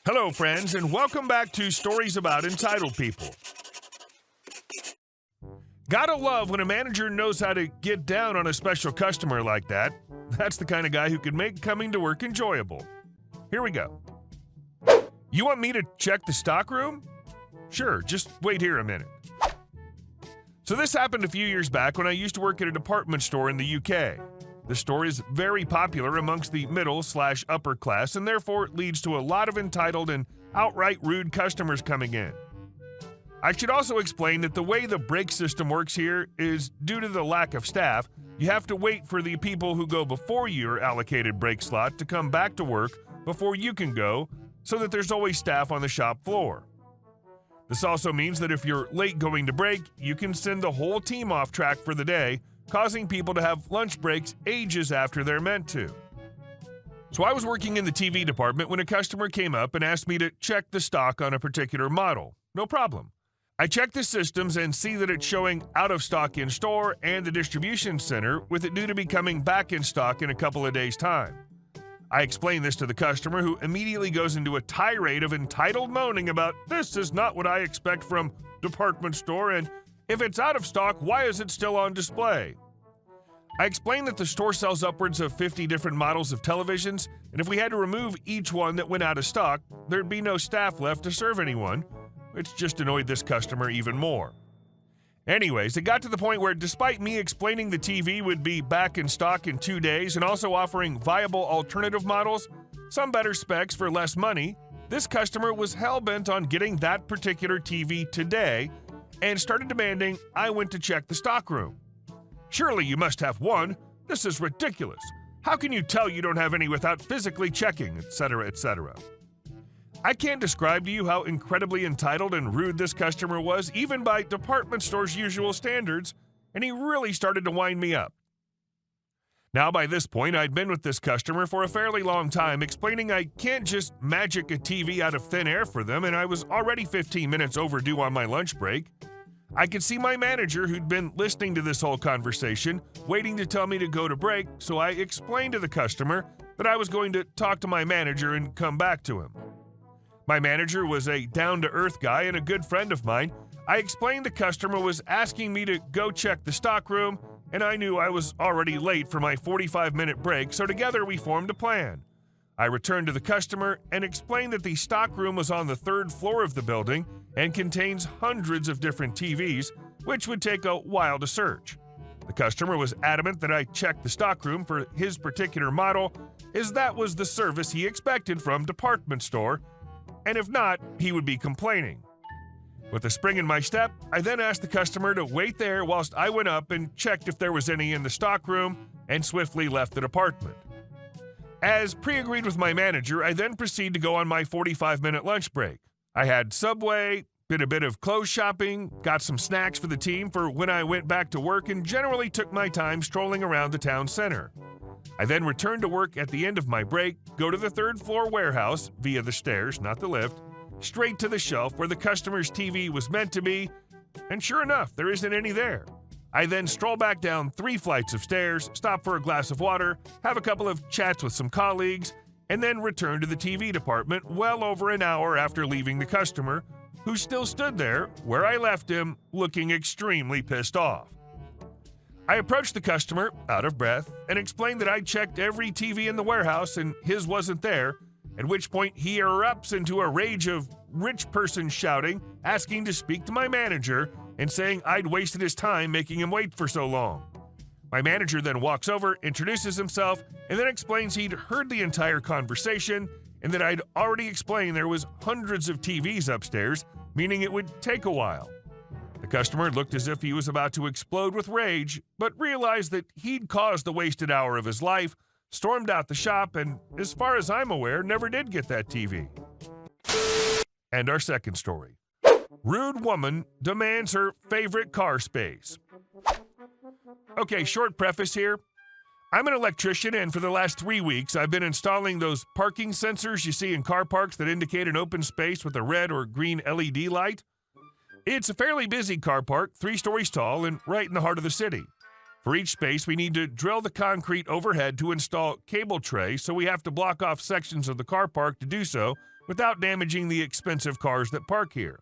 Hello, friends, and welcome back to Stories About Entitled People. Gotta love when a manager knows how to get down on a special customer like that. That's the kind of guy who can make coming to work enjoyable. Here we go. You want me to check the stockroom? Sure, just wait here a minute. So this happened a few years back when I used to work at a department store in the UK. The store is very popular amongst the middle/upper class and therefore leads to a lot of entitled and outright rude customers coming in. I should also explain that the way the break system works here is due to the lack of staff, you have to wait for the people who go before your allocated break slot to come back to work before you can go, so that there's always staff on the shop floor. This also means that if you're late going to break, you can send the whole team off track for the day, causing people to have lunch breaks ages after they're meant to. So I was working in the TV department when a customer came up and asked me to check the stock on a particular model. No problem. I check the systems and see that it's showing out of stock in store and the distribution center, with it due to be coming back in stock in a couple of days' time. I explain this to the customer, who immediately goes into a tirade of entitled moaning about, "This is not what I expect from department store, and if it's out of stock, why is it still on display?" I explained that the store sells upwards of 50 different models of televisions, and if we had to remove each one that went out of stock, there'd be no staff left to serve anyone, which just annoyed this customer even more. Anyways, it got to the point where, despite me explaining the TV would be back in stock in 2 days and also offering viable alternative models, some better specs for less money, this customer was hell-bent on getting that particular TV today and started demanding I went to check the stockroom. "Surely you must have one. This is ridiculous. How can you tell you don't have any without physically checking," etc., etc. I can't describe to you how incredibly entitled and rude this customer was, even by department store's usual standards, and he really started to wind me up. Now, by this point, I'd been with this customer for a fairly long time, explaining I can't just magic a TV out of thin air for them, and I was already 15 minutes overdue on my lunch break. I could see my manager, who'd been listening to this whole conversation, waiting to tell me to go to break, so I explained to the customer that I was going to talk to my manager and come back to him. My manager was a down-to-earth guy and a good friend of mine. I explained the customer was asking me to go check the stockroom, and I knew I was already late for my 45-minute break, so together we formed a plan. I returned to the customer and explained that the stockroom was on the 3rd floor of the building and contains hundreds of different TVs, which would take a while to search. The customer was adamant that I check the stockroom for his particular model, as that was the service he expected from department store, and if not, he would be complaining. With a spring in my step, I then asked the customer to wait there whilst I went up and checked if there was any in the stockroom, and swiftly left the department. As pre-agreed with my manager, I then proceed to go on my 45-minute lunch break. I had Subway, did a bit of clothes shopping, got some snacks for the team for when I went back to work, and generally took my time strolling around the town center. I then returned to work at the end of my break, go to the 3rd floor warehouse, via the stairs, not the lift, straight to the shelf where the customer's TV was meant to be, and sure enough, there isn't any there. I then stroll back down 3 flights of stairs, stop for a glass of water, have a couple of chats with some colleagues, and then return to the TV department well over an hour after leaving the customer, who still stood there where I left him, looking extremely pissed off. I approached the customer, out of breath, and explained that I'd checked every TV in the warehouse and his wasn't there, at which point he erupts into a rage of rich person shouting, asking to speak to my manager, and saying I'd wasted his time making him wait for so long. My manager then walks over, introduces himself, and then explains he'd heard the entire conversation and that I'd already explained there was hundreds of TVs upstairs, meaning it would take a while. The customer looked as if he was about to explode with rage, but realized that he'd caused the wasted hour of his life, stormed out the shop, and, as far as I'm aware, never did get that TV. And our second story. Rude woman demands her favorite car space. Okay, short preface here. I'm an electrician, and for the last 3 weeks, I've been installing those parking sensors you see in car parks that indicate an open space with a red or green LED light. It's a fairly busy car park, 3 stories tall and right in the heart of the city. For each space, we need to drill the concrete overhead to install cable tray, so we have to block off sections of the car park to do so, without damaging the expensive cars that park here.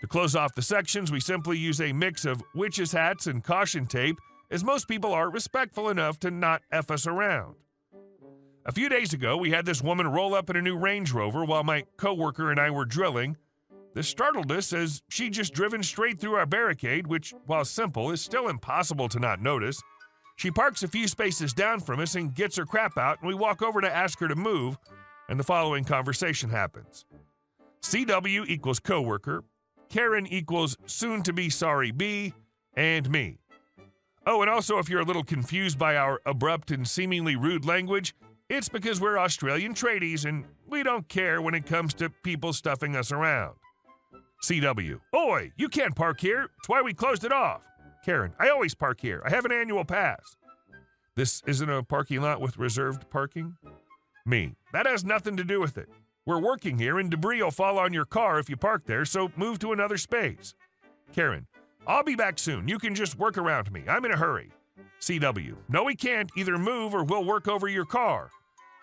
To close off the sections, we simply use a mix of witches' hats and caution tape, as most people are respectful enough to not F us around. A few days ago, we had this woman roll up in a new Range Rover while my coworker and I were drilling. This startled us as she'd just driven straight through our barricade, which, while simple, is still impossible to not notice. She parks a few spaces down from us and gets her crap out, and we walk over to ask her to move, and the following conversation happens. CW equals coworker, Karen equals soon-to-be-sorry B, and me. Oh, and also, if you're a little confused by our abrupt and seemingly rude language, it's because we're Australian tradies and we don't care when it comes to people stuffing us around. CW, oi, you can't park here. It's why we closed it off. Karen, I always park here. I have an annual pass. This isn't a parking lot with reserved parking? Me, that has nothing to do with it. We're working here and debris will fall on your car if you park there, so move to another space. Karen, I'll be back soon. You can just work around me. I'm in a hurry. CW, no we can't. Either move or we'll work over your car.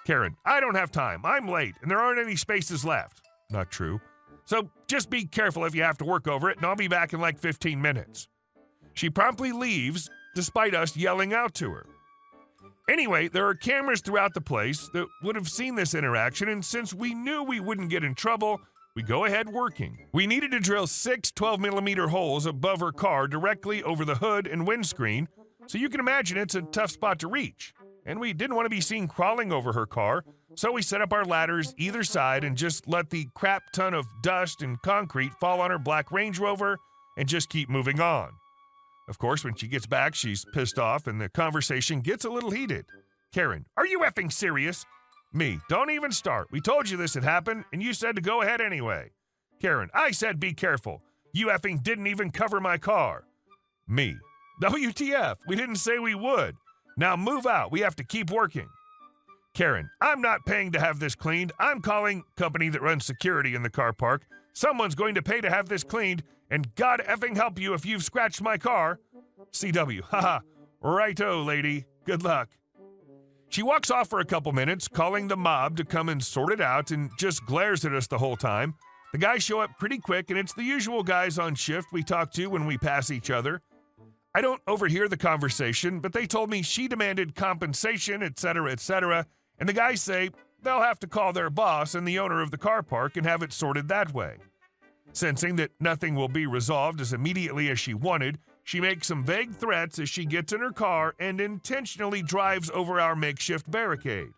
Karen, I don't have time. I'm late and there aren't any spaces left. Not true. So just be careful if you have to work over it and I'll be back in like 15 minutes. She promptly leaves despite us yelling out to her. Anyway, there are cameras throughout the place that would have seen this interaction, and since we knew we wouldn't get in trouble, we go ahead working. We needed to drill 6 12mm holes above her car directly over the hood and windscreen, so you can imagine it's a tough spot to reach. And we didn't want to be seen crawling over her car, so we set up our ladders either side and just let the crap ton of dust and concrete fall on her black Range Rover and just keep moving on. Of course, when she gets back, she's pissed off and the conversation gets a little heated. Karen, are you effing serious? Me, don't even start. We told you this had happened and you said to go ahead anyway. Karen, I said be careful. You effing didn't even cover my car. Me, WTF, we didn't say we would. Now move out, we have to keep working. Karen, I'm not paying to have this cleaned. I'm calling company that runs security in the car park. Someone's going to pay to have this cleaned, and God effing help you if you've scratched my car. CW, haha, righto, lady, good luck. She walks off for a couple minutes, calling the mob to come and sort it out, and just glares at us the whole time. The guys show up pretty quick, and it's the usual guys on shift we talk to when we pass each other. I don't overhear the conversation, but they told me she demanded compensation, etc., and the guys say they'll have to call their boss and the owner of the car park and have it sorted that way. Sensing that nothing will be resolved as immediately as she wanted, she makes some vague threats as she gets in her car and intentionally drives over our makeshift barricade.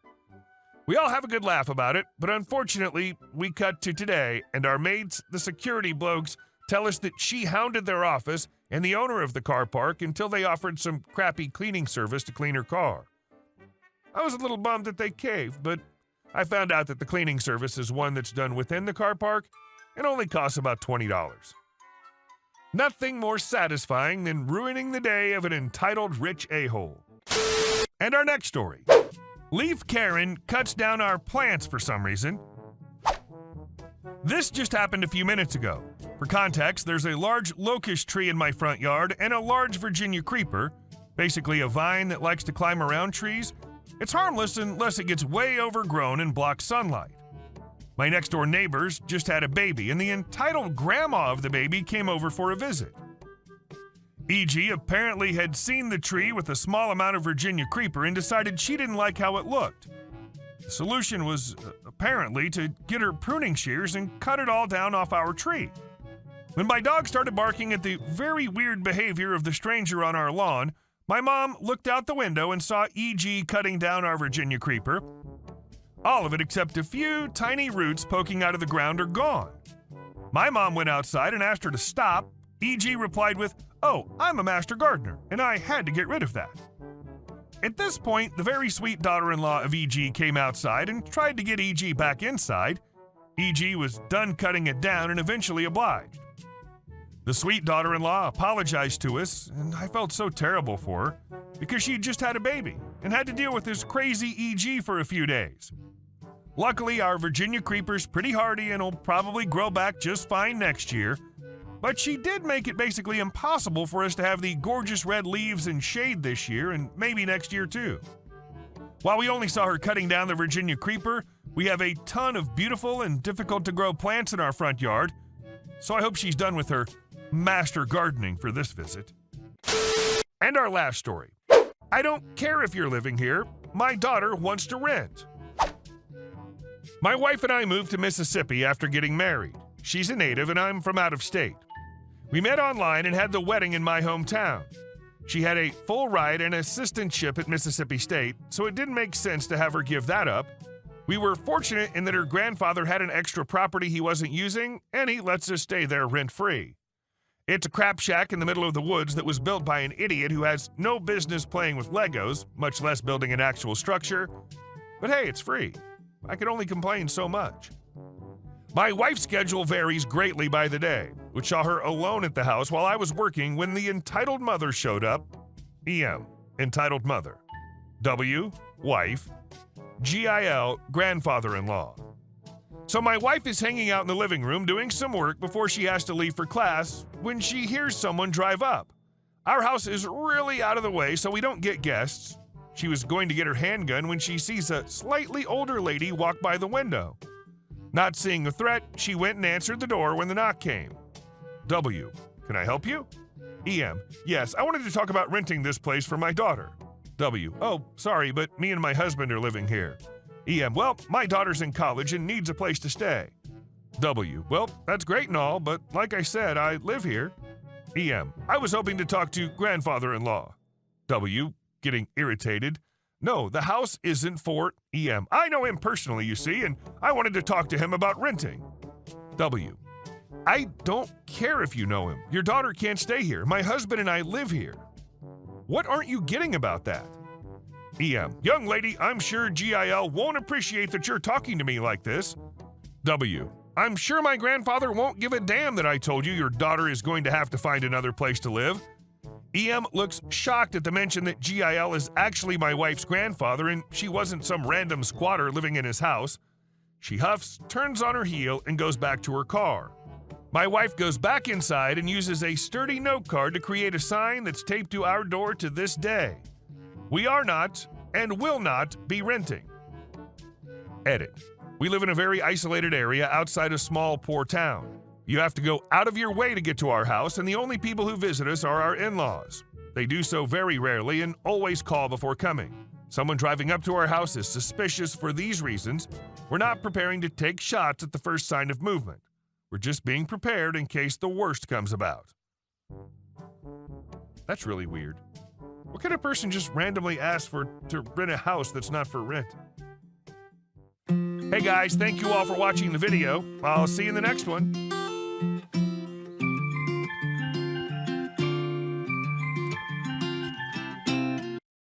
We all have a good laugh about it, but unfortunately, we cut to today, and our mates, the security blokes, tell us that she hounded their office and the owner of the car park until they offered some crappy cleaning service to clean her car. I was a little bummed that they caved, but I found out that the cleaning service is one that's done within the car park and only costs about $20. Nothing more satisfying than ruining the day of an entitled rich a-hole. And our next story. Leaf Karen cuts down our plants for some reason. This just happened a few minutes ago. For context, there's a large locust tree in my front yard and a large Virginia creeper, basically a vine that likes to climb around trees. It's harmless unless it gets way overgrown and blocks sunlight. My next-door neighbors just had a baby, and the entitled grandma of the baby came over for a visit. E.G. apparently had seen the tree with a small amount of Virginia creeper and decided she didn't like how it looked. The solution was, apparently, to get her pruning shears and cut it all down off our tree. When my dog started barking at the very weird behavior of the stranger on our lawn, my mom looked out the window and saw E.G. cutting down our Virginia creeper. All of it except a few tiny roots poking out of the ground are gone. My mom went outside and asked her to stop. E.G. replied with, "Oh, I'm a master gardener, and I had to get rid of that." At this point, the very sweet daughter-in-law of E.G. came outside and tried to get E.G. back inside. E.G. was done cutting it down and eventually obliged. The sweet daughter-in-law apologized to us, and I felt so terrible for her because she had just had a baby and had to deal with this crazy E.G. for a few days. Luckily, our Virginia creeper's pretty hardy and will probably grow back just fine next year, but she did make it basically impossible for us to have the gorgeous red leaves and shade this year and maybe next year too. While we only saw her cutting down the Virginia creeper, We have a ton of beautiful and difficult to grow plants in our front yard, so I hope she's done with her master gardening for this visit. And our last story. I don't care if you're living here. My daughter wants to rent. My wife and I moved to Mississippi after getting married. She's a native and I'm from out of state. We met online and had the wedding in my hometown. She had a full ride and assistantship at Mississippi State, so it didn't make sense to have her give that up. We were fortunate in that her grandfather had an extra property he wasn't using, and he lets us stay there rent-free. It's a crap shack in the middle of the woods that was built by an idiot who has no business playing with Legos, much less building an actual structure. But hey, it's free. I can only complain so much. My wife's schedule varies greatly by the day, which saw her alone at the house while I was working when the entitled mother showed up. EM, entitled mother. W, wife. GIL, grandfather-in-law. So my wife is hanging out in the living room doing some work before she has to leave for class when she hears someone drive up. Our house is really out of the way, so we don't get guests. She was going to get her handgun when she sees a slightly older lady walk by the window. Not seeing the threat, she went and answered the door when the knock came. W, can I help you? EM, yes, I wanted to talk about renting this place for my daughter. W, oh, sorry, but me and my husband are living here. EM, well, my daughter's in college and needs a place to stay. W, well, that's great and all, but like I said, I live here. EM, I was hoping to talk to grandfather-in-law. W, getting irritated. No, the house isn't for EM. I know him personally, you see, and I wanted to talk to him about renting. W, I don't care if you know him. Your daughter can't stay here. My husband and I live here. What aren't you getting about that? EM, young lady, I'm sure GIL won't appreciate that you're talking to me like this. W, I'm sure my grandfather won't give a damn that I told you your daughter is going to have to find another place to live. EM looks shocked at the mention that GIL is actually my wife's grandfather and she wasn't some random squatter living in his house. She huffs, turns on her heel, and goes back to her car. My wife goes back inside and uses a sturdy note card to create a sign that's taped to our door to this day. We are not and will not be renting. Edit. We live in a very isolated area outside a small, poor town. You have to go out of your way to get to our house, and the only people who visit us are our in-laws. They do so very rarely and always call before coming. Someone driving up to our house is suspicious for these reasons. We're not preparing to take shots at the first sign of movement. We're just being prepared in case the worst comes about. That's really weird. What kind of person just randomly asks to rent a house that's not for rent? Hey guys, thank you all for watching the video. I'll see you in the next one.